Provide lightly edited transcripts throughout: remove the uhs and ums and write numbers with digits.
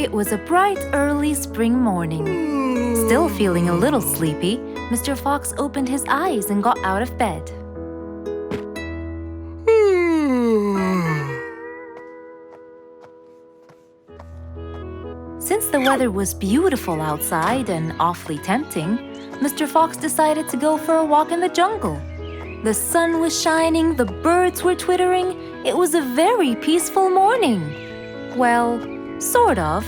It was a bright, early spring morning. Still feeling a little sleepy, Mr. Fox opened his eyes and got out of bed. Since the weather was beautiful outside and awfully tempting, Mr. Fox decided to go for a walk in the jungle. The sun was shining, the birds were twittering. It was a very peaceful morning. Well, sort of.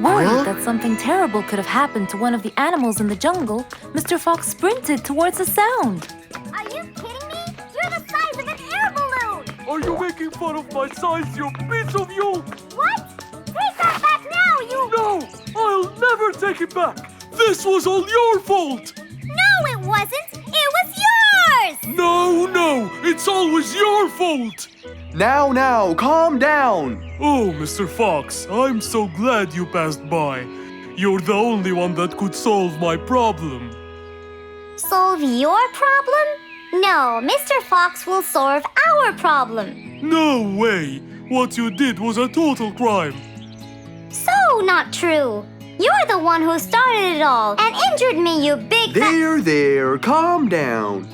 Worried that something terrible could have happened to one of the animals in the jungle, Mr. Fox sprinted towards the sound. Are you kidding me? You're the size of an air balloon! Are you making fun of my size, you piece of you? What? Take that back now, you... No! I'll never take it back! This was all your fault! No, it wasn't! It was yours! No! It's always your fault! Now, calm down! Oh, Mr. Fox, I'm so glad you passed by. You're the only one that could solve my problem. Solve your problem? No, Mr. Fox will solve our problem. No way! What you did was a total crime. So not true. You're the one who started it all and injured me, you big... There, calm down.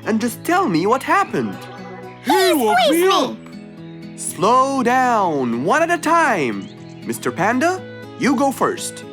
And just tell me what happened. He woke squeezed me me. up. Slow down, one at a time. Mr. Panda, you go first.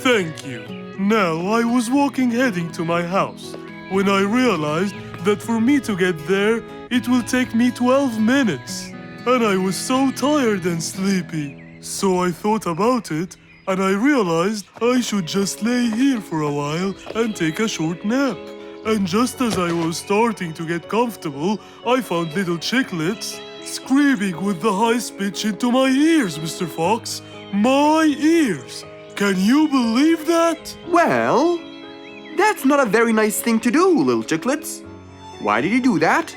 Thank you. Now, I was walking heading to my house when I realized that for me to get there, it will take me 12 minutes. And I was so tired and sleepy. So I thought about it, and I realized I should just lay here for a while and take a short nap. And just as I was starting to get comfortable, I found little chicklets screaming with the highest pitch into my ears, Mr. Fox. My ears! Can you believe that? Well, that's not a very nice thing to do, little chicklets. Why did you do that?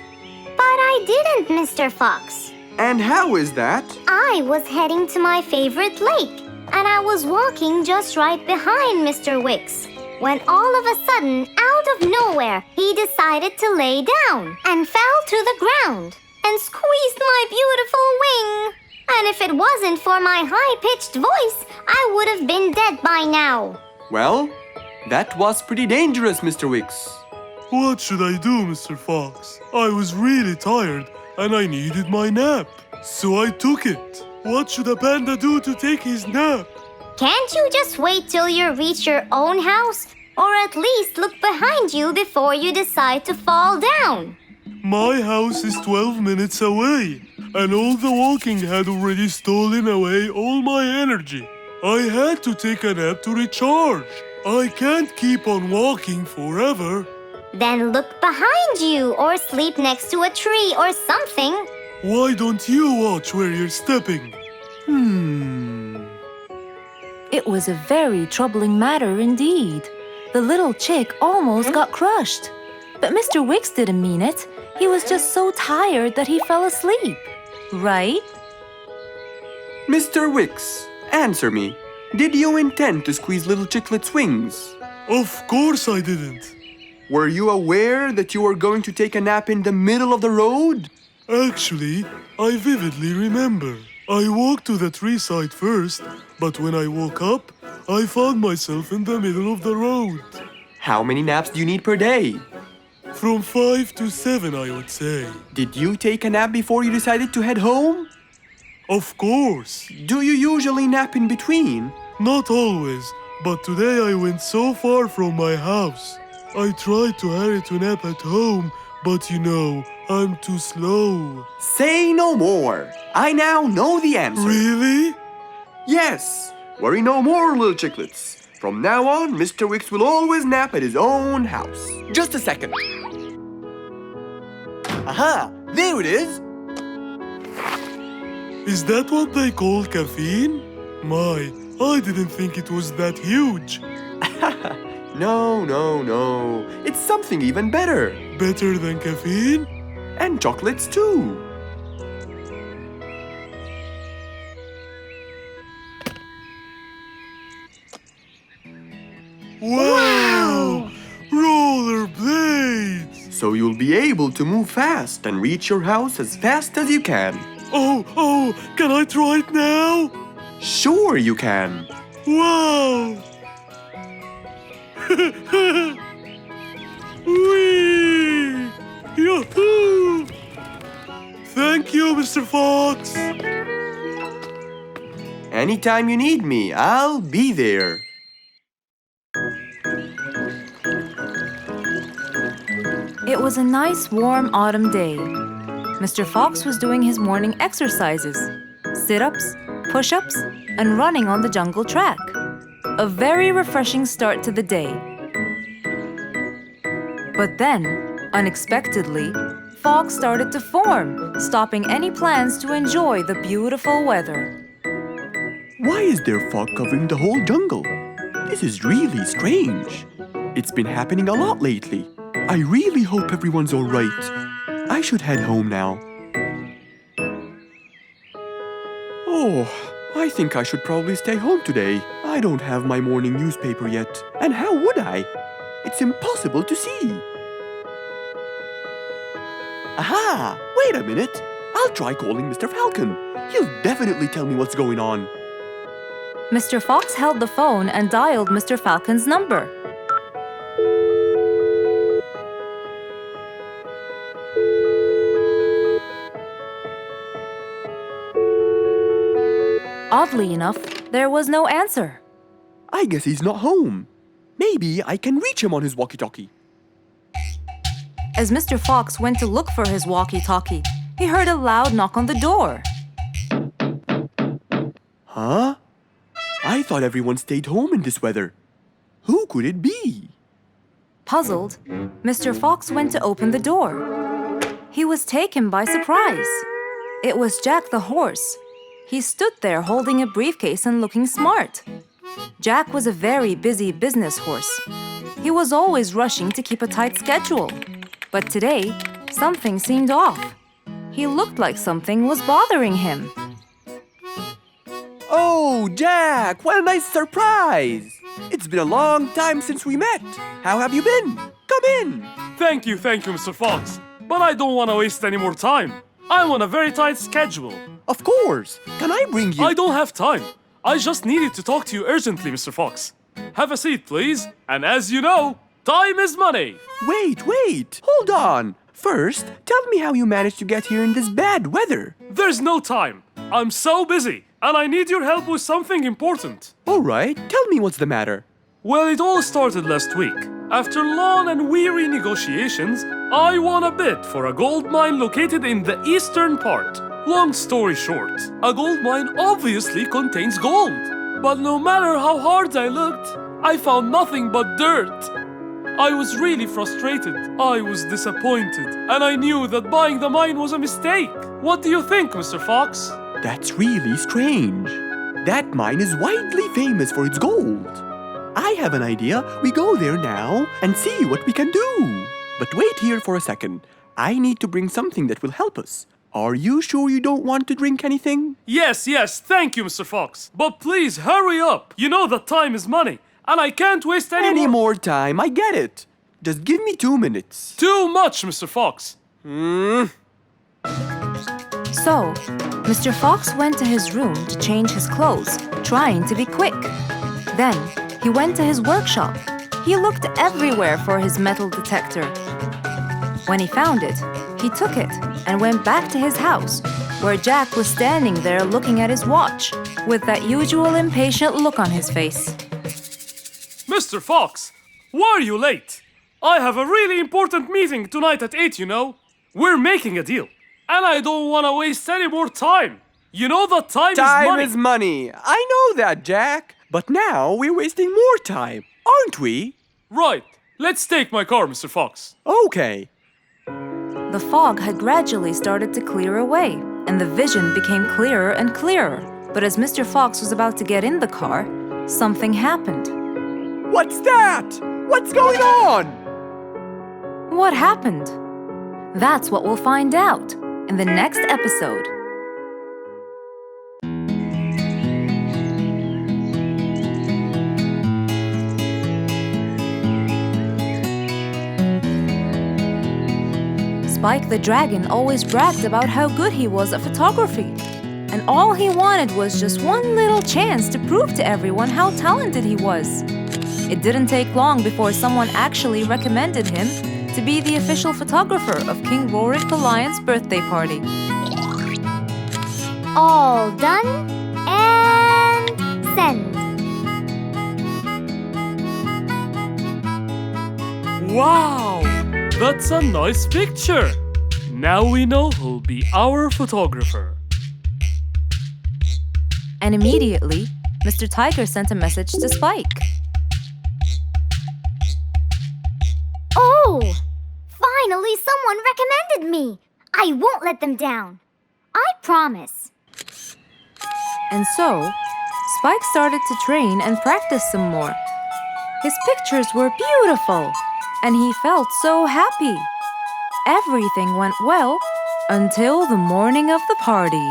But I didn't, Mr. Fox. And how is that? I was heading to my favorite lake, and I was walking just right behind Mr. Wicks, when all of a sudden, out of nowhere, he decided to lay down and fell to the ground and squeezed my beautiful wing. And if it wasn't for my high-pitched voice, I would have been dead by now. Well, that was pretty dangerous, Mr. Wicks. What should I do, Mr. Fox? I was really tired and I needed my nap. So I took it. What should a panda do to take his nap? Can't you just wait till you reach your own house? Or at least look behind you before you decide to fall down? My house is 12 minutes away, and all the walking had already stolen away all my energy. I had to take a nap to recharge. I can't keep on walking forever. Then look behind you or sleep next to a tree or something. Why don't you watch where you're stepping? It was a very troubling matter indeed. The little chick almost got crushed. But Mr. Wicks didn't mean it. He was just so tired that he fell asleep. Right? Mr. Wicks, answer me. Did you intend to squeeze little chicklet's wings? Of course I didn't. Were you aware that you were going to take a nap in the middle of the road? Actually, I vividly remember. I walked to the tree side first, but when I woke up, I found myself in the middle of the road. How many naps do you need per day? From 5 to 7, I would say. Did you take a nap before you decided to head home? Of course. Do you usually nap in between? Not always, but today I went so far from my house. I tried to hurry to nap at home, but you know, I'm too slow. Say no more. I now know the answer. Really? Yes. Worry no more, little chicklets. From now on, Mr. Wicks will always nap at his own house. Just a second. Aha! There it is! Is that what they call caffeine? My, I didn't think it was that huge. No. It's something even better. Better than caffeine? And chocolates too. Wow! Rollerblades! So you'll be able to move fast and reach your house as fast as you can. Oh, can I try it now? Sure you can. Wow! Whee! Yahoo! Thank you, Mr. Fox. Anytime you need me, I'll be there. It was a nice warm autumn day. Mr. Fox was doing his morning exercises, sit-ups, push-ups, and running on the jungle track. A very refreshing start to the day. But then, unexpectedly, fog started to form, stopping any plans to enjoy the beautiful weather. Why is there fog covering the whole jungle? This is really strange. It's been happening a lot lately. I really hope everyone's all right. I should head home now. Oh, I think I should probably stay home today. I don't have my morning newspaper yet. And how would I? It's impossible to see. Aha! Wait a minute. I'll try calling Mr. Falcon. He'll definitely tell me what's going on. Mr. Fox held the phone and dialed Mr. Falcon's number. Oddly enough, there was no answer. I guess he's not home. Maybe I can reach him on his walkie-talkie. As Mr. Fox went to look for his walkie-talkie, he heard a loud knock on the door. Huh? I thought everyone stayed home in this weather. Who could it be? Puzzled, Mr. Fox went to open the door. He was taken by surprise. It was Jack the horse. He stood there holding a briefcase and looking smart. Jack was a very busy business horse. He was always rushing to keep a tight schedule. But today, something seemed off. He looked like something was bothering him. Oh, Jack, what a nice surprise! It's been a long time since we met. How have you been? Come in. Thank you, Mr. Fox. But I don't want to waste any more time. I'm on a very tight schedule. Of course. Can I bring you... I don't have time. I just needed to talk to you urgently, Mr. Fox. Have a seat, please. And as you know, time is money. Wait. Hold on. First, tell me how you managed to get here in this bad weather. There's no time. I'm so busy, and I need your help with something important. All right, tell me what's the matter. Well, it all started last week. After long and weary negotiations, I won a bid for a gold mine located in the eastern part. Long story short, a gold mine obviously contains gold. But no matter how hard I looked, I found nothing but dirt. I was really frustrated. I was disappointed. And I knew that buying the mine was a mistake. What do you think, Mr. Fox? That's really strange. That mine is widely famous for its gold. I have an idea. We go there now and see what we can do. But wait here for a second. I need to bring something that will help us. Are you sure you don't want to drink anything? Yes, thank you, Mr. Fox. But please, hurry up. You know that time is money, and I can't waste any more time. I get it. Just give me 2 minutes. Too much, Mr. Fox. So, Mr. Fox went to his room to change his clothes, trying to be quick. Then, he went to his workshop. He looked everywhere for his metal detector. When he found it, he took it and went back to his house, where Jack was standing there looking at his watch, with that usual impatient look on his face. Mr. Fox, why are you late? I have a really important meeting tonight at 8, you know. We're making a deal, and I don't want to waste any more time. You know that time is money. Time is money. I know that, Jack. But now we're wasting more time, aren't we? Right. Let's take my car, Mr. Fox. Okay. The fog had gradually started to clear away, and the vision became clearer and clearer. But as Mr. Fox was about to get in the car, something happened. What's that? What's going on? What happened? That's what we'll find out in the next episode. Spike the dragon always bragged about how good he was at photography. And all he wanted was just one little chance to prove to everyone how talented he was. It didn't take long before someone actually recommended him to be the official photographer of King Rorik the Lion's birthday party. All done and send. Wow! That's a nice picture! Now we know who'll be our photographer. And immediately, Mr. Tiger sent a message to Spike. Oh! Finally, someone recommended me! I won't let them down. I promise. And so, Spike started to train and practice some more. His pictures were beautiful, and he felt so happy. Everything went well until the morning of the party.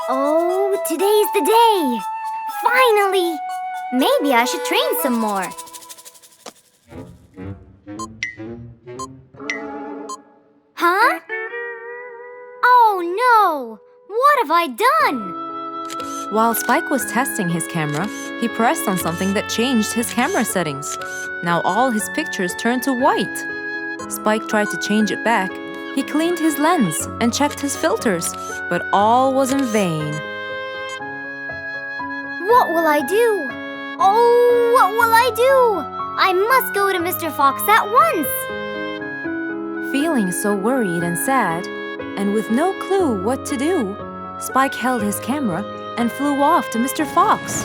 Oh, today's the day! Finally! Maybe I should train some more. Huh? Oh no! What have I done? While Spike was testing his camera, he pressed on something that changed his camera settings. Now all his pictures turned to white. Spike tried to change it back. He cleaned his lens and checked his filters, but all was in vain. What will I do? Oh, what will I do? I must go to MrFox at once. Feeling so worried and sad, and with no clue what to do, Spike held his camera and flew off to Mr. Fox.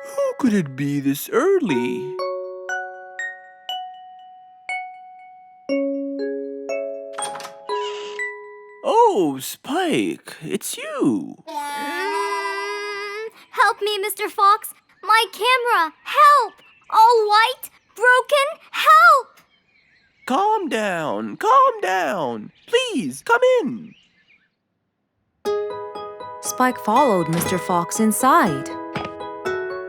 Who could it be this early? Oh, Spike, it's you. Help me, Mr. Fox. My camera. Help! All white, broken. Help! Calm down, calm down. Please, come in. Spike followed Mr. Fox inside.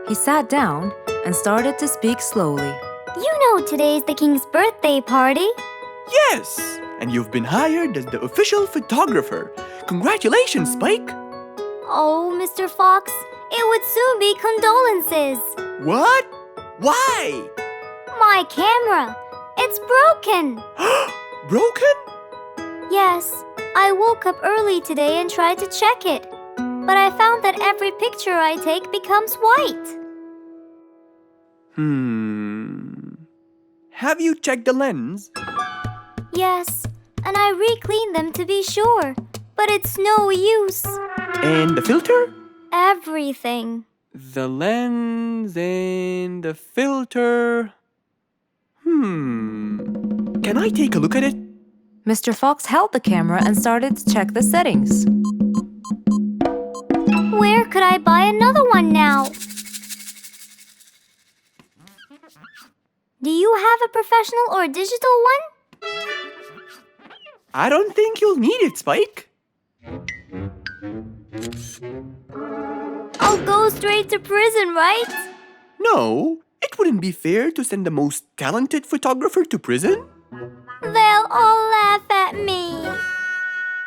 He sat down and started to speak slowly. You know today's the king's birthday party. Yes, and you've been hired as the official photographer. Congratulations, Spike. Oh, Mr. Fox, it would soon be condolences. What? Why? My camera. It's broken. Broken? Yes, I woke up early today and tried to check it. But I found that every picture I take becomes white. Have you checked the lens? Yes, and I re-cleaned them to be sure. But it's no use. And the filter? Everything. The lens and the filter. Can I take a look at it? Mr. Fox held the camera and started to check the settings. Where could I buy another one now? Do you have a professional or digital one? I don't think you'll need it, Spike. I'll go straight to prison, right? No, it wouldn't be fair to send the most talented photographer to prison. They'll all laugh at me.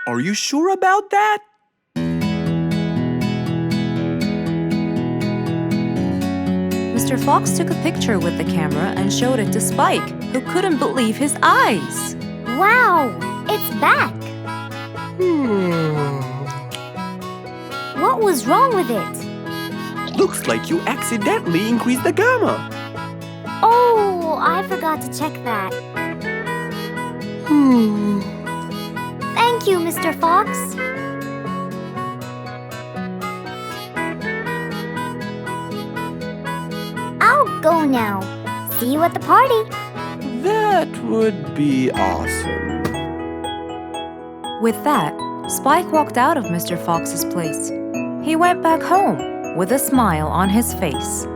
Are you sure about that? Mr. Fox took a picture with the camera and showed it to Spike, who couldn't believe his eyes. Wow, it's back. What was wrong with it? Looks like you accidentally increased the gamma. Oh, I forgot to check that. Thank you, Mr. Fox. go now. See you at the party. That would be awesome. With that, Spike walked out of Mr. Fox's place. He went back home with a smile on his face.